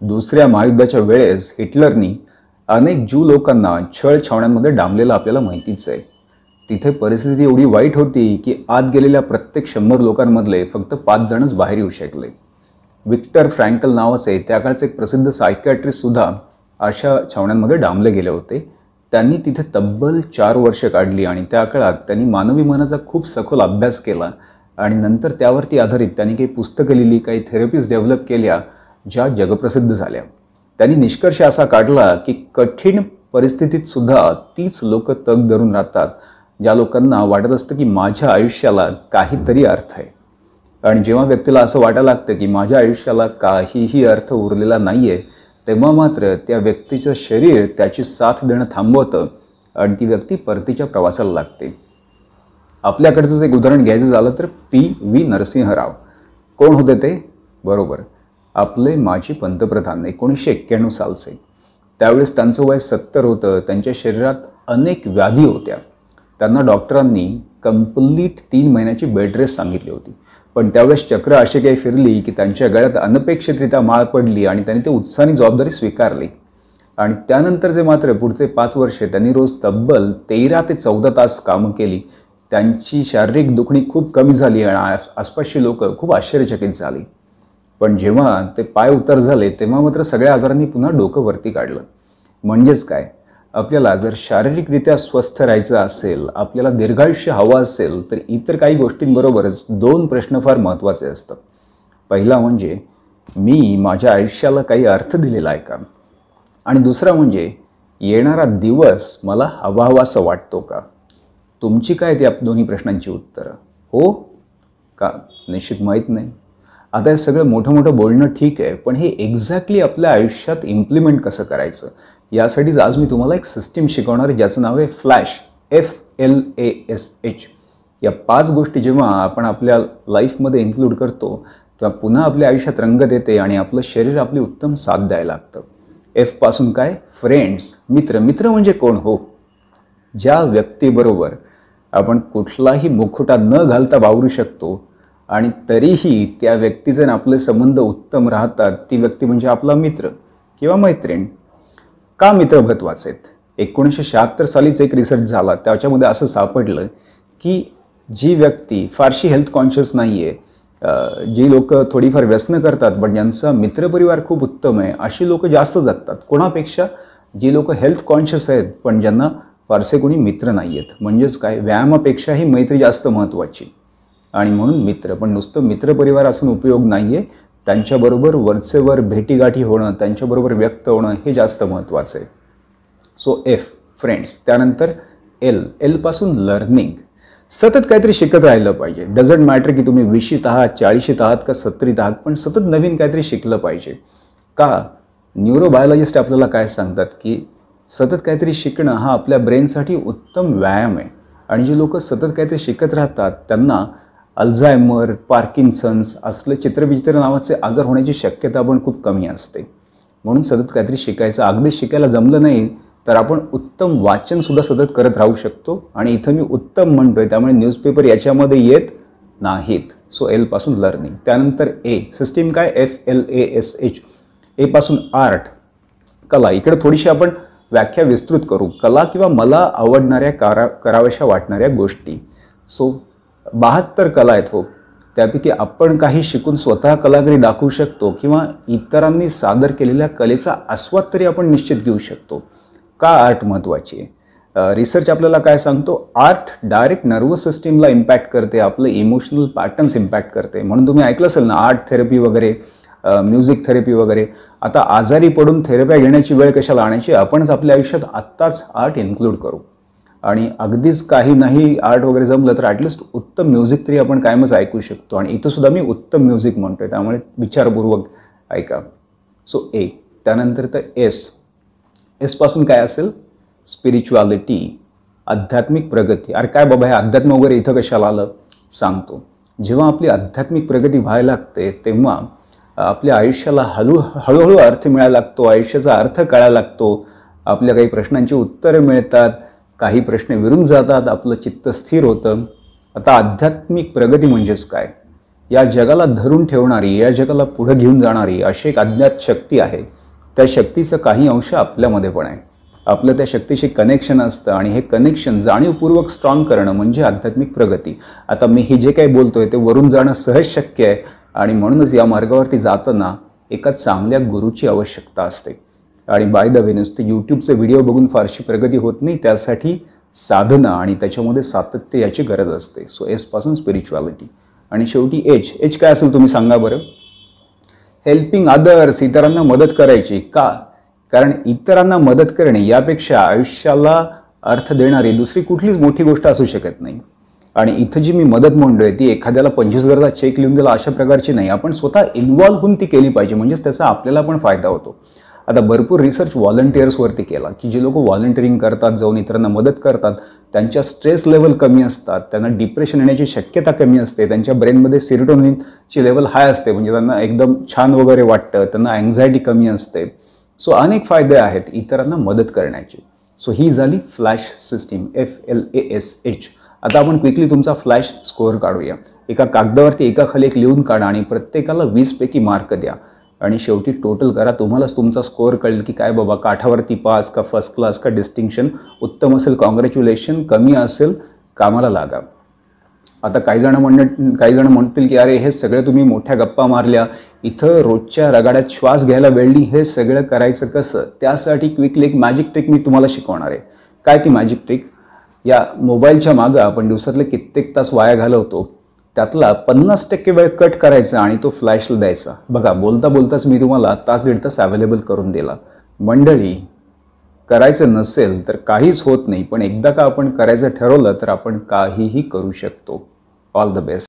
दुसऱ्या महायुद्धाच्या वेळेस हिटलरनी अनेक ज्यू लोकांना छळ छावण्यांमध्ये डांबलेलं आपल्याला माहितीच आहे. तिथे परिस्थिती एवढी वाईट होती की आत गेलेल्या प्रत्येक 100 लोकांमधले फक्त 5 जणच बाहेर येऊ शकले. विक्टर फ्रँकल नावाचे त्या काळचे एक प्रसिद्ध सायकॅट्रिस्ट सुद्धा अशा छावण्यांमध्ये डांबले गेले होते. त्यांनी तिथे तब्बल 4 वर्ष काढली आणि त्या काळात त्यांनी मानवी मनाचा खूप सखोल अभ्यास केला आणि नंतर त्यावरती आधारित त्यांनी काही पुस्तकं लिहिली, काही थेरपीज डेव्हलप केल्या ज्या जगप्रसिद्ध झाल्या. त्यांनी निष्कर्ष असा काढला की कठीण परिस्थितीत सुद्धा तीच लोक तग धरून राहतात ज्या लोकांना वाटत असतं की माझ्या आयुष्याला काहीतरी अर्थ आहे. आणि जेव्हा व्यक्तीला असं वाटायला लागतं की माझ्या आयुष्याला काहीही अर्थ उरलेला नाही आहे, तेव्हा मात्र त्या व्यक्तीचं शरीर त्याची साथ देणं थांबवतं आणि ती व्यक्ती परतीच्या प्रवासाला लागते. आपल्याकडचंच एक उदाहरण घ्यायचं झालं तर PV नरसिंह राव. कोण होते ते? बरोबर, आपले माजी पंतप्रधान 1991 सालचे. त्यावेळेस त्यांचं वय 70 होतं. त्यांच्या शरीरात अनेक व्याधी होत्या. त्यांना डॉक्टरांनी कंप्लीट 3 महिन्याची बेड रेस्ट सांगितली होती. पण त्यावेळेस चक्र अशी काही फिरली की त्यांच्या गळ्यात अनपेक्षितरित्या माळ पडली आणि त्यांनी ते उत्साहाने जबाबदारी स्वीकारली. आणि त्यानंतरचे मात्र पुढचे 5 वर्षे त्यांनी रोज तब्बल 13 ते 14 तास कामं केली. त्यांची शारीरिक दुखणी खूप कमी झाली आणि आसपासची लोक खूप आश्चर्यचकित झाली. पण जेव्हा ते पाय उतार झाले तेव्हा मात्र सगळ्या आजारांनी पुन्हा डोकं वरती काढलं. म्हणजेच काय, आपल्याला जर शारीरिकरित्या स्वस्थ राहायचं असेल, आपल्याला दीर्घायुष्य हवं असेल, तर इतर काही गोष्टींबरोबरच 2 प्रश्न फार महत्त्वाचे असतात. पहिला म्हणजे मी माझ्या आयुष्याला काही अर्थ दिलेला आहे का? आणि दुसरा म्हणजे येणारा दिवस मला हवाहवासा वाटतो का? तुमची काय त्या दोन्ही प्रश्नांची उत्तरं? हो का निश्चित माहीत नाही. आता हे सगळं मोठं बोलणं ठीक आहे, पण हे एक्झॅक्टली आपल्या आयुष्यात इम्प्लिमेंट कसं करायचं यासाठीच आज मी तुम्हाला एक सिस्टीम शिकवणार आहे ज्याचं नाव आहे फ्लॅश, FLASH. या 5 गोष्टी जेव्हा आपण आपल्या लाईफमध्ये इन्क्लूड करतो तेव्हा पुन्हा आपल्या आयुष्यात रंगत येते आणि आपलं शरीर आपली उत्तम साथ द्यायला लागतं. F पासून काय? फ्रेंड्स, मित्र. मित्र म्हणजे कोण? हो, ज्या व्यक्तीबरोबर आपण कुठलाही मुखवटा न घालता वावरू शकतो आणि तरीही त्या व्यक्तीचे आपले संबंध उत्तम राहतात, ती व्यक्ती म्हणजे आपला मित्र किंवा मैत्रीण. का मित्र महत्त्वाचे आहेत? 1976 सालीच एक रिसर्च झाला, त्याच्यामध्ये असं सापडलं की जी व्यक्ती फारशी हेल्थ कॉन्शियस नाही आहे, जी लोक थोडीफार व्यसनं करतात पण ज्यांचा मित्रपरिवार खूप उत्तम आहे, अशी लोक जास्त जगतात. कोणापेक्षा? जी लोक हेल्थ कॉन्शियस आहेत पण ज्यांना फारसे कोणी मित्र नाही आहेत. म्हणजेच काय, व्यायामापेक्षाही मैत्री जास्त महत्त्वाची. आणि म्हणून मित्र. पण नुसतं मित्रपरिवार असून उपयोग नाही आहे, त्यांच्याबरोबर वरचेवर भेटीगाठी होणं, त्यांच्याबरोबर व्यक्त होणं हे जास्त महत्त्वाचं आहे. So F friends. त्यानंतर L पासून लर्निंग. सतत काहीतरी शिकत राहिलं पाहिजे. डझंट मॅटर की तुम्ही 20शीत आहात, 40शीत आहात का 70शीत आहात, पण सतत नवीन काहीतरी शिकलं पाहिजे. का? न्यूरोबायोलॉजिस्ट आपल्याला काय सांगतात की सतत काहीतरी शिकणं हा आपल्या ब्रेनसाठी उत्तम व्यायाम आहे. आणि जे लोक सतत काहीतरी शिकत राहतात त्यांना अल्झायमर, पार्किन्सन्स असले चित्रविचित्र नावाचे आजार होण्याची शक्यता पण खूप कमी असते. म्हणून सतत काहीतरी शिकायचं. अगदी शिकायला जमलं नाही तर आपण उत्तम वाचनसुद्धा सतत करत राहू शकतो. आणि इथं मी उत्तम म्हणतोय त्यामुळे न्यूजपेपर याच्यामध्ये येत नाहीत. सो L पासून लर्निंग. त्यानंतर A सिस्टीम काय? FLASH. A पासून आर्ट, कला. इकडे थोडीशी आपण व्याख्या विस्तृत करू. कला किंवा मला आवडणाऱ्या कराव्याशा वाटणाऱ्या गोष्टी. सो 72 कला आहेत. हो, त्यापैकी आपण काही शिकून स्वतः कलाकारी दाखवू शकतो किंवा इतरांनी सादर केलेल्या कलेचा आस्वाद तरी आपण निश्चित घेऊ शकतो. का आर्ट महत्त्वाची आहे? रिसर्च आपल्याला काय सांगतो? आर्ट डायरेक्ट नर्वस सिस्टीमला इम्पॅक्ट करते, आपलं इमोशनल पॅटर्न्स इम्पॅक्ट करते. म्हणून तुम्ही ऐकलं असेल ना, आर्ट थेरपी वगैरे, म्युझिक थेरपी वगैरे. आता आजारी पडून थेरप्या घेण्याची वेळ कशाला आणायची? आपणच आपल्या आयुष्यात आत्ताच आर्ट इन्क्लूड करू. आणि अगदीच काही नाही आर्ट वगैरे जमलं तर ॲटलिस्ट उत्तम म्युझिक तरी आपण कायमच ऐकू शकतो. आणि इथं सुद्धा मी उत्तम म्युझिक म्हणतोय, त्यामुळे विचारपूर्वक ऐका. So A. त्यानंतर तर S पासून काय असेल? स्पिरिच्युअलिटी, आध्यात्मिक प्रगती. अरे काय बाबा, हे अध्यात्म वगैरे इथं कशाला आलं? सांगतो. जेव्हा आपली आध्यात्मिक प्रगती व्हायला लागते तेव्हा आपल्या आयुष्याला हळूहळू अर्थ मिळायला लागतो, आयुष्याचा अर्थ कळायला लागतो, आपल्या काही प्रश्नांची उत्तरं मिळतात, काही प्रश्न विरून जातात, आपलं चित्त स्थिर होतं. आता आध्यात्मिक प्रगती म्हणजेच काय? या जगाला धरून ठेवणारी, या जगाला पुढे घेऊन जाणारी अशी एक अज्ञात शक्ती आहे. त्या शक्तीचं काही अंश आपल्यामध्ये पण आहे. आपलं त्या शक्तीशी कनेक्शन असतं आणि हे कनेक्शन जाणीवपूर्वक स्ट्रॉंग करणं म्हणजे आध्यात्मिक प्रगती. आता मी हे जे काही बोलतोय ते वरून जाणं सहज शक्य आहे आणि म्हणूनच या मार्गावरती जाताना एका चांगल्या गुरुची आवश्यकता असते. आणि बाय द वे, नुसते यूट्यूबचे व्हिडिओ बघून फारशी प्रगती होत नाही, त्यासाठी साधना आणि त्याच्यामध्ये सातत्य याची गरज असते. सो एसपासून स्पिरिच्युअलिटी. आणि शेवटी एच काय असेल तुम्ही सांगा बरं? हेल्पिंग अदर्स, इतरांना मदत करायची. का? कारण इतरांना मदत करणे यापेक्षा आयुष्याला अर्थ देणारी दुसरी कुठलीच मोठी गोष्ट असू शकत नाही. आणि इथं जी मी मदत म्हणतोय ती एखाद्याला 25,000चा चेक लिहून दिला अशा प्रकारची नाही. आपण स्वतः इन्व्हॉल्व होऊन ती केली पाहिजे, म्हणजेच त्याचा आपल्याला पण फायदा होतो. आता भरपूर रिसर्च व्हॉलंटियर्सवरती केला की जे लोक व्हॉलंटिअरिंग करतात, जाऊन इतरांना मदत करतात, त्यांच्या स्ट्रेस लेवल कमी असतात, त्यांना डिप्रेशन येण्याची शक्यता कमी असते, त्यांच्या ब्रेनमध्ये सेरोटोनिनची लेवल हाय असते, म्हणजे त्यांना एकदम छान वगैरे वाटतं, त्यांना अँझायटी कमी असते. सो अनेक फायदे आहेत इतरांना मदत करण्याचे. सो ही झाली फ्लॅश सिस्टीम, FLASH. आता आपण क्विकली तुमचा फ्लॅश स्कोअर काढूया. एका कागदावरती एकाखाली एक लिहून काढा आणि प्रत्येकाला 20 पैकी मार्क द्या आणि शेवटी टोटल करा. तुम्हालाच तुमचा स्कोअर कळेल की काय बाबा, काठावरती पास का फर्स्ट क्लास का डिस्टिंक्शन. उत्तम असेल कॉंग्रॅच्युलेशन, कमी असेल कामाला लागा. आता काही जण म्हणतील की अरे हे सगळं तुम्ही मोठ्या गप्पा मारल्या, इथं रोजच्या रगाड्यात श्वास घ्यायला वेळ नाही, हे सगळं करायचं कसं? त्यासाठी क्विकली एक मॅजिक ट्रिक मी तुम्हाला शिकवणार आहे. काय ती मॅजिक ट्रिक? या मोबाईलच्या मागं आपण दिवसातले कित्येक तास वाया घालवतो, त्यातला 50% वेळ कट करायचा आणि तो फ्लॅशला द्यायचा. बघा, बोलता बोलताच मी तुम्हाला तास दीड तास अवेलेबल करून दिला. मंडळी, करायचं नसेल तर काहीच होत नाही, पण एकदा का आपण करायचं ठरवलं तर आपण काहीही करू शकतो. All the best.